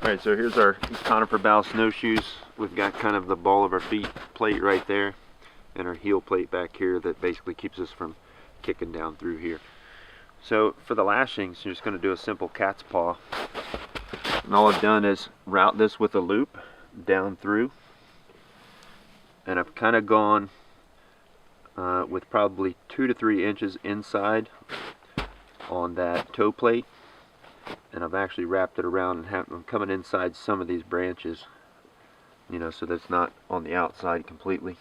Alright, so here's our conifer bow snowshoes. We've got kind of the ball of our feet plate right there, and our heel plate back here that basically keeps us from kicking down through here. So for the lashings, you're just going to do a simple cat's paw. And all I've done is route this with a loop down through. And I've kind of gone with probably 2 to 3 inches inside on that toe plate. And I've actually wrapped it around, and I'm coming inside some of these branches, you know, so that's not on the outside completely.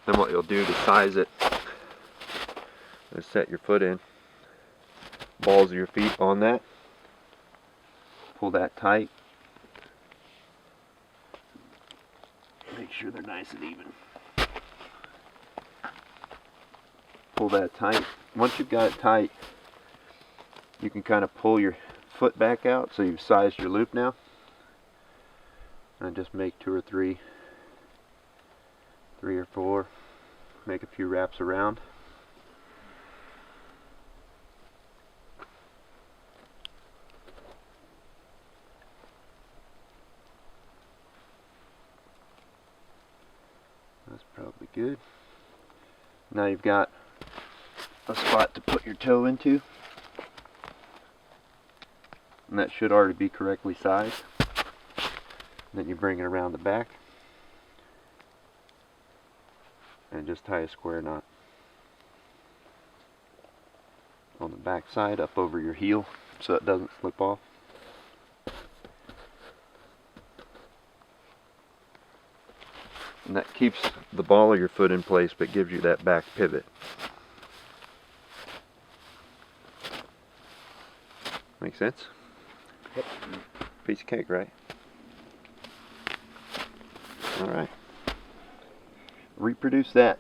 Then what you'll do to size it is set your foot in, balls of your feet on that, pull that tight, make sure they're nice and even. Pull that tight. Once you've got it tight, you can kind of pull your foot back out, so you've sized your loop now, and just make 2 or 3 or 4, make a few wraps around. That's probably good. Now you've got a spot to put your toe into, and that should already be correctly sized. Then you bring it around the back and just tie a square knot on the back side up over your heel so it doesn't slip off. And that keeps the ball of your foot in place but gives you that back pivot. Make sense? Yep. Piece of cake, right? Alright. Reproduce that.